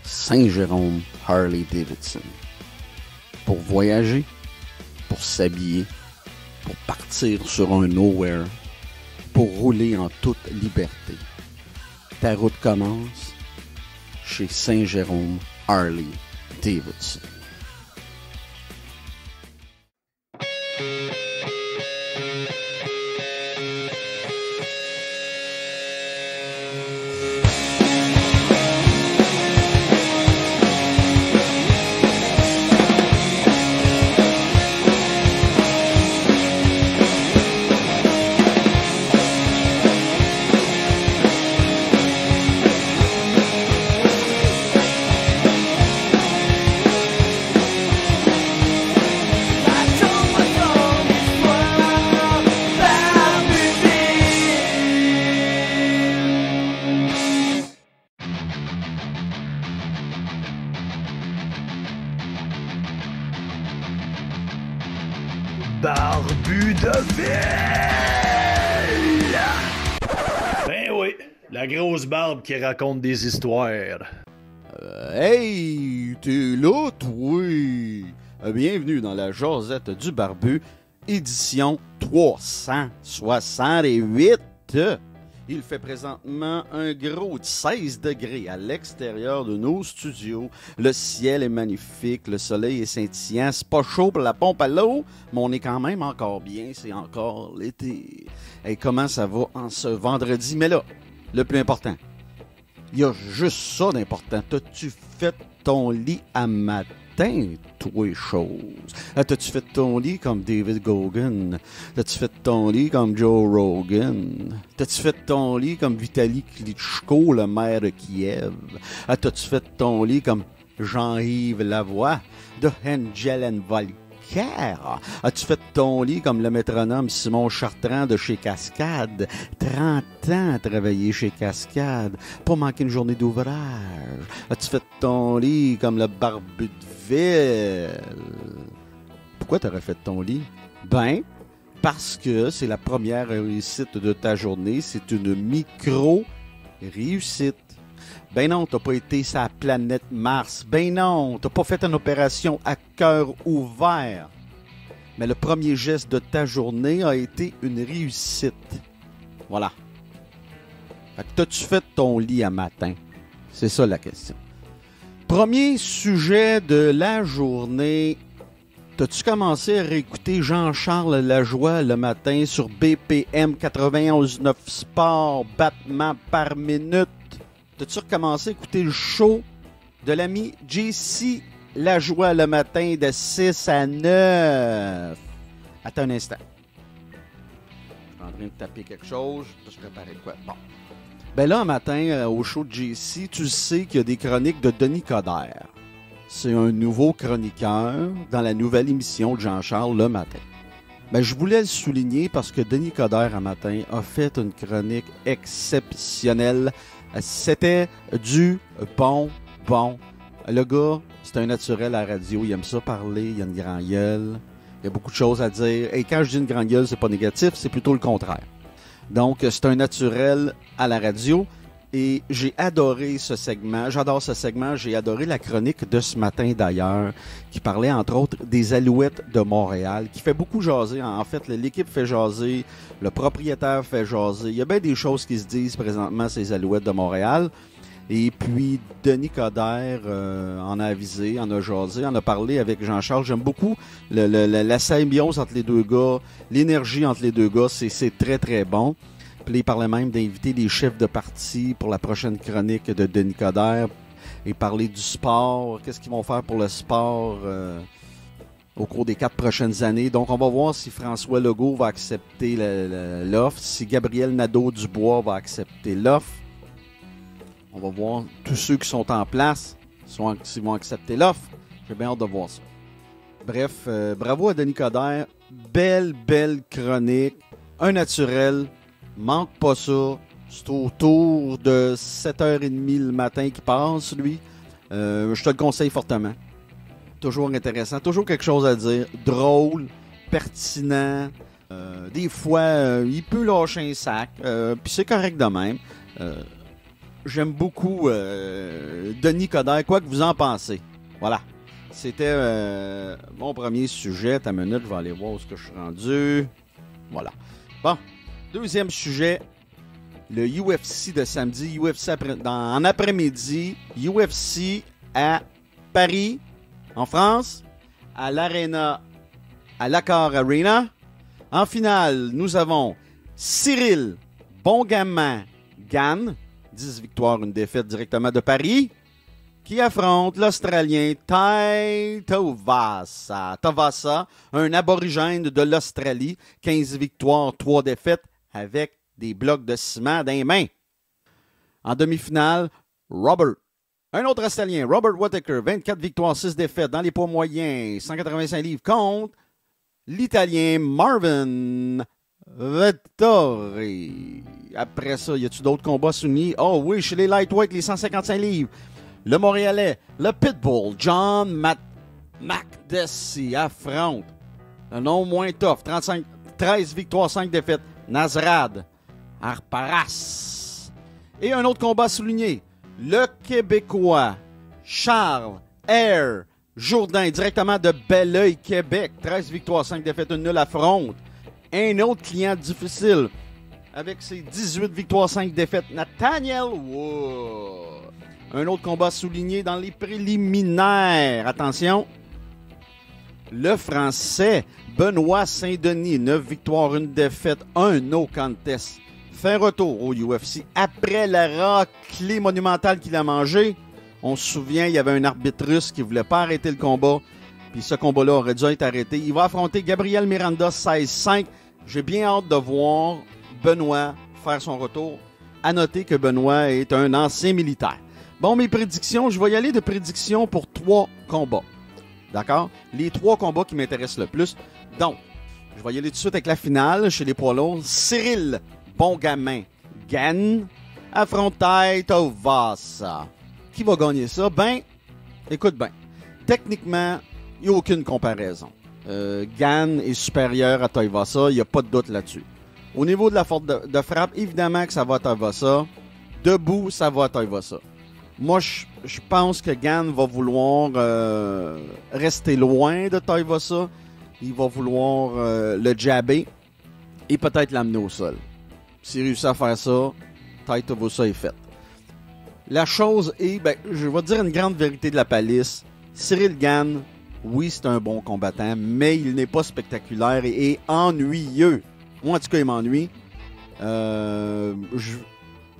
Saint-Jérôme Harley-Davidson. Pour voyager, pour s'habiller, pour partir sur un nowhere, pour rouler en toute liberté. Ta route commence chez Saint-Jérôme Harley-Davidson. Barbu de ville! Ben oui, la grosse barbe qui raconte des histoires. Hey, t'es là, toi? Bienvenue dans la Josette du Barbu, édition 368. Il fait présentement un gros 16 degrés à l'extérieur de nos studios. Le ciel est magnifique, le soleil est scintillant. C'est pas chaud pour la pompe à l'eau, mais on est quand même encore bien, c'est encore l'été. Hey, comment ça va en ce vendredi? Mais là, le plus important, il y a juste ça d'important. T'as-tu fait ton lit à matin? Toi, chose. T'as-tu fait ton lit comme David Gogan? T'as-tu fait ton lit comme Joe Rogan? T'as-tu fait ton lit comme Vitaly Klitschko, le maire de Kiev? T'as-tu fait ton lit comme Jean-Yves Lavoie de Angel Volker? As-tu fait ton lit comme le métronome Simon Chartrand de chez Cascade? 30 ans à travailler chez Cascade, pas manquer une journée d'ouvrage. As-tu fait ton lit comme le barbu de ville? Pourquoi t'aurais fait ton lit? Ben, parce que c'est la première réussite de ta journée, c'est une micro-réussite. Ben non, t'as pas été sur la planète Mars. Ben non, t'as pas fait une opération à cœur ouvert. Mais le premier geste de ta journée a été une réussite. Voilà. Fait que t'as-tu fait ton lit à matin? C'est ça la question. Premier sujet de la journée. T'as-tu commencé à réécouter Jean-Charles Lajoie le matin sur BPM 91.9 Sport, battements par minute? T'as-tu recommencé à écouter le show de l'ami JC Lajoie le matin de 6 à 9? Attends un instant. Je suis en train de taper quelque chose. Je préparais quoi? Bon. Ben là, un matin, au show de JC, tu sais qu'il y a des chroniques de Denis Coderre. C'est un nouveau chroniqueur dans la nouvelle émission de Jean-Charles le matin. Ben, je voulais le souligner parce que Denis Coderre, un matin, a fait une chronique exceptionnelle. C'était du bon. Le gars, c'est un naturel à la radio. Il aime ça parler. Il a une grande gueule. Il y a beaucoup de choses à dire. Et quand je dis une grande gueule, c'est pas négatif, c'est plutôt le contraire. Donc, c'est un naturel à la radio. Et j'ai adoré ce segment. J'adore ce segment. J'ai adoré la chronique de ce matin, d'ailleurs, qui parlait, entre autres, des Alouettes de Montréal, qui fait beaucoup jaser. En fait, l'équipe fait jaser, le propriétaire fait jaser. Il y a bien des choses qui se disent présentement, ces Alouettes de Montréal. Et puis, Denis Coderre en a avisé, en a jasé, en a parlé avec Jean-Charles. J'aime beaucoup la symbiose entre les deux gars, l'énergie entre les deux gars. C'est très, très bon. Puis il parlait même d'inviter les chefs de parti pour la prochaine chronique de Denis Coderre et parler du sport. Qu'est-ce qu'ils vont faire pour le sport au cours des 4 prochaines années. Donc, on va voir si François Legault va accepter l'offre, si Gabriel Nadeau-Dubois va accepter l'offre. On va voir tous ceux qui sont en place s'ils vont accepter l'offre. J'ai bien hâte de voir ça. Bref, bravo à Denis Coderre. Belle chronique. Un naturel. Manque pas ça. C'est autour de 7h30 le matin qu'il passe, lui. Je te le conseille fortement. Toujours intéressant. Toujours quelque chose à dire. Drôle. Pertinent. Des fois, il peut lâcher un sac. Puis c'est correct de même. j'aime beaucoup Denis Coderre. Quoi que vous en pensez. Voilà. C'était mon premier sujet. Ta minute, je vais aller voir où est-ce que je suis rendu. Voilà. Bon, deuxième sujet. Le UFC de samedi. UFC en après-midi. UFC à Paris, en France, à l'Arena, à l'Accor Arena. En finale, nous avons Cyril Bongaman-Gann, 10 victoires, une défaite directement de Paris, qui affronte l'Australien Tai Tuivasa, un aborigène de l'Australie, 15 victoires, 3 défaites, avec des blocs de ciment dans les mains. En demi-finale, un autre Australien, Robert Whittaker, 24 victoires, 6 défaites dans les poids moyens, 185 livres, contre l'Italien Marvin Vettori. Après ça, y a-tu d'autres combats soumis? Oh oui, chez les lightweight, les 155 livres. Le Montréalais, le Pitbull, John Makdessi affronte un nom moins tough, 13 victoires, 5 défaites, Nasrad Arparas. Et un autre combat souligné, le Québécois Charles R. Jourdain, directement de Belleuil, Québec, 13 victoires, 5 défaites, une nulle, affronte un autre client difficile avec ses 18 victoires, 5 défaites, Nathaniel Wood. Un autre combat souligné dans les préliminaires. Attention, le Français Benoît Saint-Denis, 9 victoires, 1 défaite, un no contest, fait retour au UFC après la raclée monumentale qu'il a mangée. On se souvient, il y avait un arbitre russe qui ne voulait pas arrêter le combat. Puis ce combat-là aurait dû être arrêté. Il va affronter Gabriel Miranda 16-5. J'ai bien hâte de voir Benoît faire son retour. À noter que Benoît est un ancien militaire. Bon, mes prédictions, je vais y aller de prédictions pour 3 combats. D'accord? Les 3 combats qui m'intéressent le plus. Donc, je vais y aller tout de suite avec la finale chez les poids lourds. Cyril Bongaman-Gann affronte Tai Tuivasa. Qui va gagner ça? Ben, écoute bien. Techniquement, il n'y a aucune comparaison. Gann est supérieur à Tuivasa, il n'y a pas de doute là-dessus. Au niveau de la force de frappe, évidemment que ça va à Tuivasa. Debout, ça va à Tuivasa. Moi, je pense que Gann va vouloir rester loin de Tuivasa. Il va vouloir le jabber et peut-être l'amener au sol. S'il réussit à faire ça, Tuivasa est fait. La chose est, je vais dire une grande vérité de la palisse. Cyril Gann, oui, c'est un bon combattant, mais il n'est pas spectaculaire et ennuyeux. Moi, en tout cas, il m'ennuie.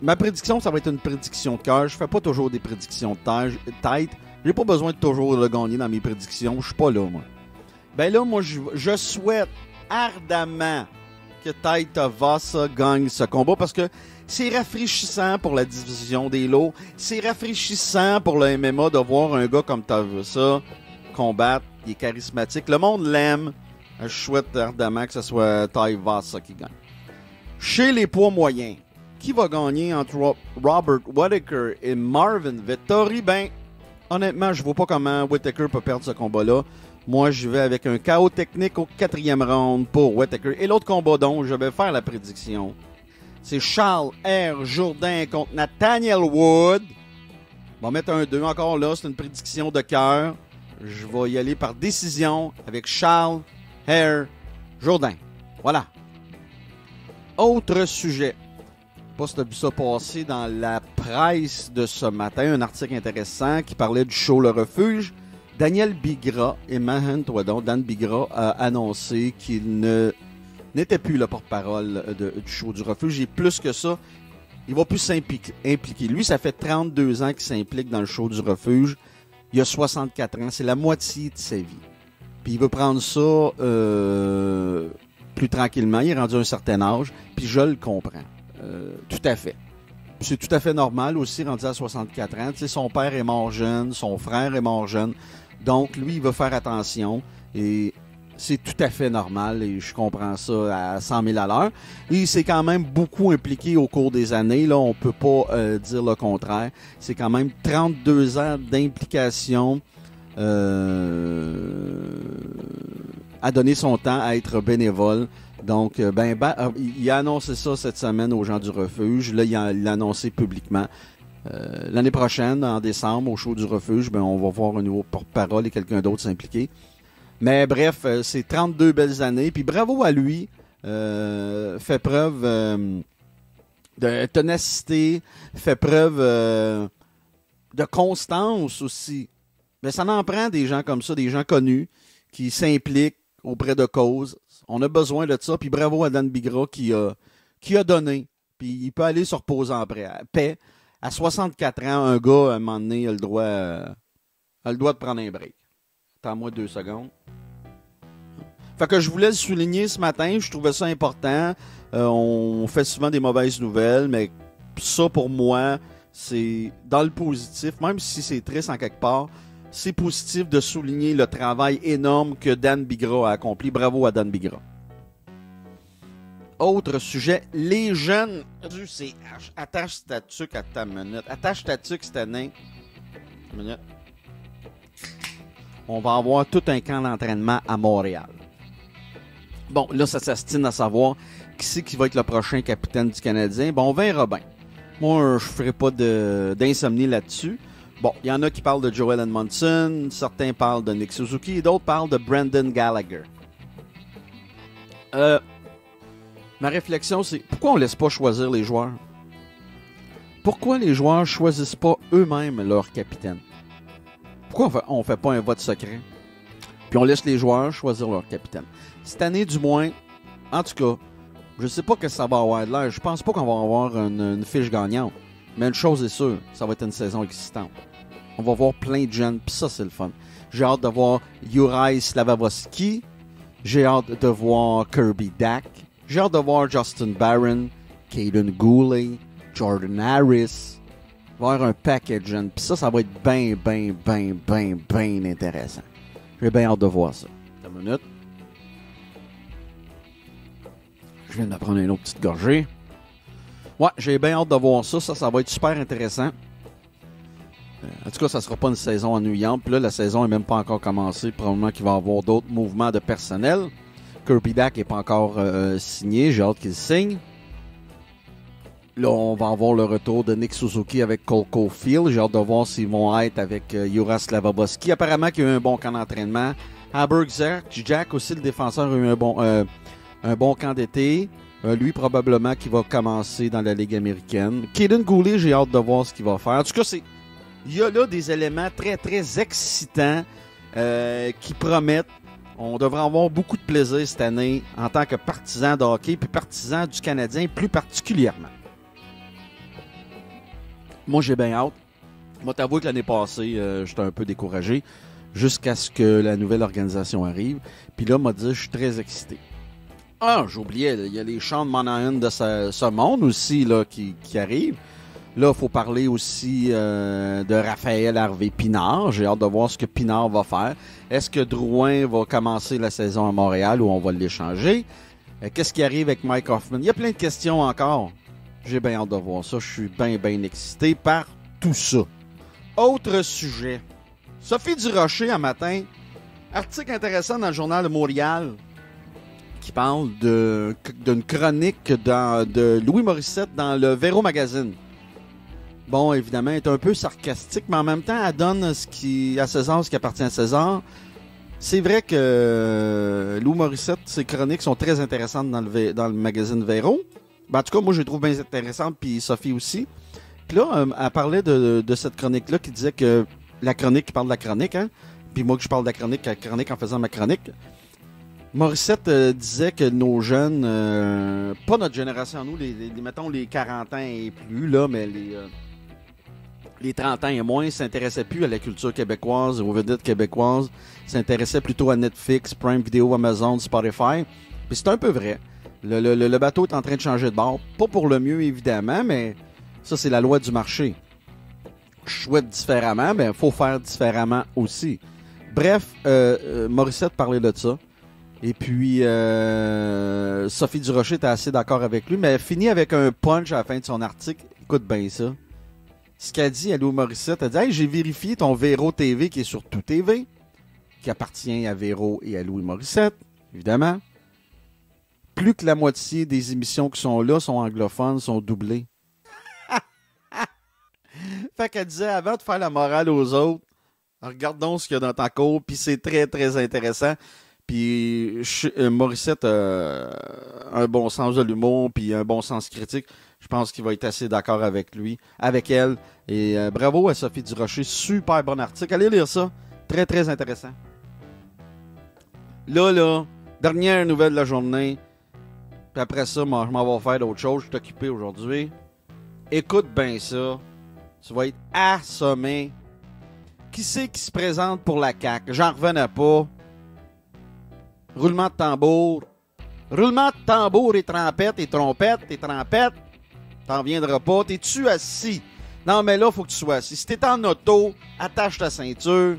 Ma prédiction, ça va être une prédiction de cœur. Je fais pas toujours des prédictions de tête. J'ai pas besoin de toujours le gagner dans mes prédictions. Je suis pas là, moi. Ben là, moi, je souhaite ardemment que Tai Tuivasa gagne ce combat parce que c'est rafraîchissant pour la division des lots. C'est rafraîchissant pour le MMA de voir un gars comme Tuivasa combattre. Il est charismatique. Le monde l'aime. Je souhaite ardemment que ce soit Tuivasa qui gagne. Chez les poids moyens, qui va gagner entre Robert Whittaker et Marvin Vettori? Ben, honnêtement, je vois pas comment Whittaker peut perdre ce combat-là. Moi, je vais avec un KO technique au 4e round pour Whittaker. Et l'autre combat dont je vais faire la prédiction, c'est Charles R. Jourdain contre Nathaniel Wood. On va mettre un 2 encore là. C'est une prédiction de cœur. Je vais y aller par décision avec Charles R. Jourdain. Voilà. Autre sujet. Je ne sais pas si tu as vu ça passer dans la presse de ce matin. Un article intéressant qui parlait du show Le Refuge. Daniel Bigra et Dan Bigra a annoncé qu'il n'était plus le porte-parole du show du Refuge. Et plus que ça, il va plus s'impliquer. Lui, ça fait 32 ans qu'il s'implique dans le show du Refuge. Il a 64 ans. C'est la moitié de sa vie. Puis il veut prendre ça plus tranquillement. Il est rendu à un certain âge. Puis je le comprends. Tout à fait. C'est tout à fait normal aussi, rendu à 64 ans. Tu sais, son père est mort jeune, son frère est mort jeune. Donc, lui, il va faire attention. Et c'est tout à fait normal. Et je comprends ça à 100 000 à l'heure. Et il s'est quand même beaucoup impliqué au cours des années. Là, on peut pas dire le contraire. C'est quand même 32 ans d'implication à donner son temps à être bénévole. Donc, il a annoncé ça cette semaine aux gens du Refuge. Là, il l'a annoncé publiquement. L'année prochaine, en décembre, au show du refuge, ben, on va voir un nouveau porte-parole et quelqu'un d'autre s'impliquer. Mais bref, c'est 32 belles années. Puis bravo à lui. Fait preuve de ténacité, fait preuve de constance aussi. Mais ça en prend des gens comme ça, des gens connus, qui s'impliquent auprès de causes. On a besoin de ça. Puis bravo à Dan Bigra qui a donné. Puis il peut aller se reposer en paix. À 64 ans, un gars, à un moment donné, a le droit de prendre un break. Attends-moi 2 secondes. Fait que je voulais le souligner ce matin. Je trouvais ça important. On fait souvent des mauvaises nouvelles, mais ça, pour moi, c'est dans le positif. Même si c'est triste en quelque part, c'est positif de souligner le travail énorme que Dan Bigra a accompli. Bravo à Dan Bigra. Autre sujet, les jeunes du CH. Attache ta tuque à ta minute. Attache ta tuque cette année. Une minute. On va avoir tout un camp d'entraînement à Montréal. Bon, là, ça s'astine à savoir qui c'est qui va être le prochain capitaine du Canadien. Bon, on verra bien. Moi, je ne ferai pas d'insomnie là-dessus. Bon, il y en a qui parlent de Joel Edmondson, certains parlent de Nick Suzuki et d'autres parlent de Brendan Gallagher. Ma réflexion, c'est pourquoi on ne laisse pas choisir les joueurs? Pourquoi les joueurs ne choisissent pas eux-mêmes leur capitaine? Pourquoi on ne fait pas un vote secret? Puis on laisse les joueurs choisir leur capitaine. Cette année, du moins, en tout cas, je ne sais pas que ça va avoir de l'air. Je pense pas qu'on va avoir une fiche gagnante. Mais une chose est sûre, ça va être une saison existante. On va voir plein de jeunes, puis ça, c'est le fun. J'ai hâte de voir Juraj Slavovsky. J'ai hâte de voir Kirby Dack. J'ai hâte de voir Justin Barron, Caden Goulet, Jordan Harris. Il va y avoir un paquet de jeunes. Puis ça va être bien intéressant. J'ai bien hâte de voir ça. Une minute. Je viens de prendre une autre petite gorgée. Ouais, j'ai bien hâte de voir ça. Ça va être super intéressant. En tout cas, ça ne sera pas une saison ennuyante. Puis là, la saison n'est même pas encore commencée. Probablement qu'il va y avoir d'autres mouvements de personnel. Kirby Dack n'est pas encore signé. J'ai hâte qu'il signe. Là, on va avoir le retour de Nick Suzuki avec Cole Caulfield. J'ai hâte de voir s'ils vont être avec Juraj Slavovsky. Apparemment qu'il y a eu un bon camp d'entraînement. Haberg Jack aussi, le défenseur, a eu un bon camp d'été. Lui, probablement, qui va commencer dans la Ligue américaine. Caden Goulet, j'ai hâte de voir ce qu'il va faire. En tout cas, il y a là des éléments très, très excitants qui promettent. On devrait avoir beaucoup de plaisir cette année en tant que partisan de hockey, puis partisan du Canadien plus particulièrement. Moi, j'ai bien hâte. Moi, t'avoue que l'année passée, j'étais un peu découragé jusqu'à ce que la nouvelle organisation arrive. Puis là, m'a dit, je suis très excité. Ah, j'oubliais, il y a les Sean Monahan de ce monde aussi là, qui arrivent. Là, il faut parler aussi de Raphaël Harvey-Pinard. J'ai hâte de voir ce que Pinard va faire. Est-ce que Drouin va commencer la saison à Montréal ou on va l'échanger? Qu'est-ce qui arrive avec Mike Hoffman? Il y a plein de questions encore. J'ai bien hâte de voir ça. Je suis bien excité par tout ça. Autre sujet. Sophie Durocher, un matin, article intéressant dans le Journal de Montréal qui parle d'une chronique de Louis Morissette dans le Véro Magazine. Bon, évidemment, elle est un peu sarcastique, mais en même temps, elle donne à César ce qui appartient à César. C'est vrai que Louis Morissette, ses chroniques sont très intéressantes dans le magazine Véro. Ben, en tout cas, moi, je les trouve bien intéressantes, puis Sophie aussi. Puis là, elle parlait de cette chronique-là qui disait que la chronique qui parle de la chronique, hein, puis moi que je parle de la chronique en faisant ma chronique. Morissette disait que nos jeunes, pas notre génération, nous, mettons les 40 ans et plus, là, mais les 30 ans et moins, s'intéressaient plus à la culture québécoise, aux vedettes québécoises, s'intéressaient plutôt à Netflix, Prime Video, Amazon, Spotify. Puis c'est un peu vrai. Le bateau est en train de changer de bord. Pas pour le mieux, évidemment, mais ça, c'est la loi du marché. Je souhaite différemment, mais il faut faire différemment aussi. Bref, Morissette parlait de ça. Et puis, Sophie Durocher était assez d'accord avec lui, mais elle finit avec un punch à la fin de son article. Écoute bien ça. Ce qu'elle dit à Louis Morissette, elle dit « Hey, j'ai vérifié ton Véro TV qui est sur Tout TV, qui appartient à Véro et à Louis Morissette, évidemment. Plus que la moitié des émissions qui sont là sont anglophones, sont doublées. » Fait qu'elle disait, avant de faire la morale aux autres, regardons ce qu'il y a dans ta cour, puis c'est très, très intéressant. Puis Morissette a un bon sens de l'humour, puis un bon sens critique. Je pense qu'il va être assez d'accord avec lui, avec elle. Et bravo à Sophie Durocher, super bon article. Allez lire ça, très, très intéressant. Là, dernière nouvelle de la journée. Puis après ça, moi, je m'en vais faire d'autres choses. Je suis occupé aujourd'hui. Écoute bien ça. Tu vas être assommé. Qui c'est qui se présente pour la CAQ? J'en revenais pas. Roulement de tambour. Roulement de tambour et trompette, et trompette, et trompette. T'en viendras pas. T'es-tu assis? Non, mais là, faut que tu sois assis. Si t'es en auto, attache ta ceinture.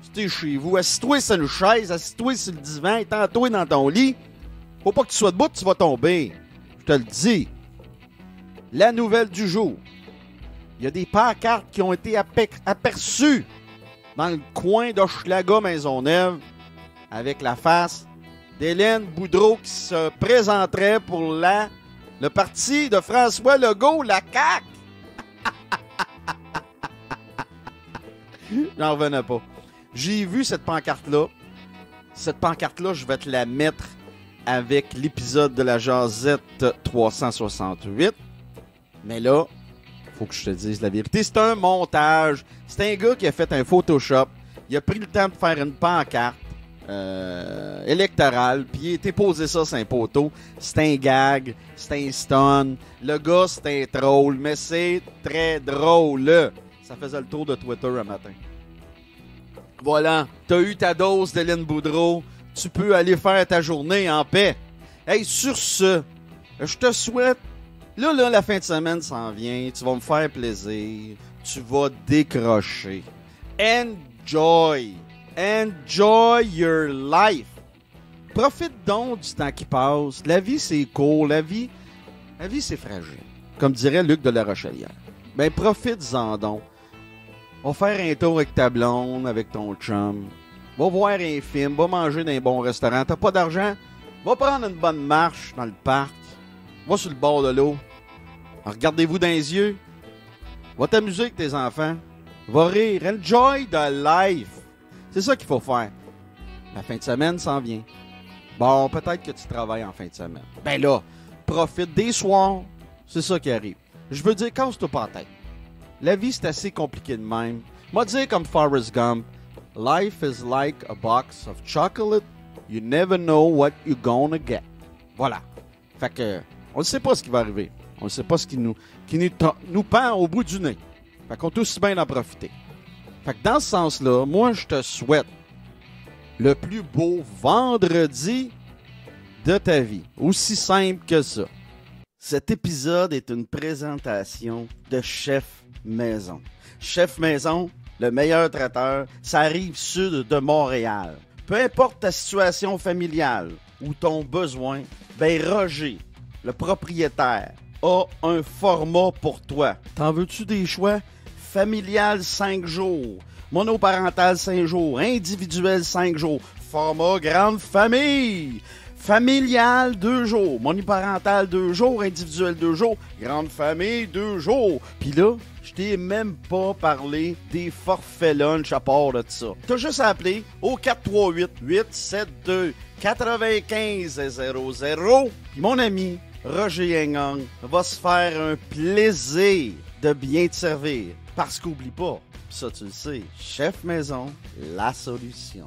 Si t'es chez vous, assis-toi sur une chaise, assis-toi sur le divan, étends-toi dans ton lit. Faut pas que tu sois debout, tu vas tomber. Je te le dis. La nouvelle du jour. Il y a des pancartes qui ont été aperçues dans le coin d'Hochelaga Maisonneuve avec la face d'Hélène Boudreau qui se présenterait pour le parti de François Legault, la CAQ. J'en revenais pas. J'ai vu cette pancarte-là. Cette pancarte-là, je vais te la mettre avec l'épisode de la Jazette 368. Mais là, faut que je te dise la vérité. C'est un montage. C'est un gars qui a fait un Photoshop. Il a pris le temps de faire une pancarte électorale. Puis il a été posé ça sur un poteau. C'est un gag. C'est un stun. Le gars, c'est un troll. Mais c'est très drôle. Ça faisait le tour de Twitter un matin. Voilà. T'as eu ta dose d'Hélène Boudreau. Tu peux aller faire ta journée en paix. Hey, sur ce, je te souhaite. Là, la fin de semaine s'en vient. Tu vas me faire plaisir. Tu vas décrocher. Enjoy. Enjoy your life. Profite donc du temps qui passe. La vie, c'est court. La vie, c'est fragile. Comme dirait Luc de la Rochelière. Ben, profite-en donc. Va faire un tour avec ta blonde, avec ton chum. Va voir un film. Va manger dans un bon restaurant. T'as pas d'argent? Va prendre une bonne marche dans le parc. Va sur le bord de l'eau. Regardez-vous dans les yeux. Va t'amuser avec tes enfants. Va rire. Enjoy the life. C'est ça qu'il faut faire. La fin de semaine s'en vient. Bon, peut-être que tu travailles en fin de semaine. Ben là, profite des soirs. C'est ça qui arrive. Je veux dire, casse-toi pas la tête. La vie, c'est assez compliqué de même. Moi, dire comme Forrest Gump, life is like a box of chocolate. You never know what you're gonna get. Voilà. Fait que, on ne sait pas ce qui va arriver. On ne sait pas ce qui nous pend au bout du nez. Fait qu'on est aussi bien d'en profiter. Fait que dans ce sens-là, moi, je te souhaite le plus beau vendredi de ta vie. Aussi simple que ça. Cet épisode est une présentation de Chef Maison. Chef Maison, le meilleur traiteur, ça arrive sud de Montréal. Peu importe ta situation familiale ou ton besoin, ben Roger, le propriétaire, a un format pour toi. T'en veux-tu des choix? Familial 5 jours, monoparental 5 jours, individuel 5 jours, format grande famille. Familial 2 jours, monoparental 2 jours, individuel 2 jours, grande famille 2 jours. Puis là, je t'ai même pas parlé des forfaits lunch à part de ça. T'as juste à appeler au 438-872-9500. Puis mon ami Roger Yengang va se faire un plaisir de bien te servir. Parce qu'oublie pas, ça tu le sais, Chef Maison, la solution.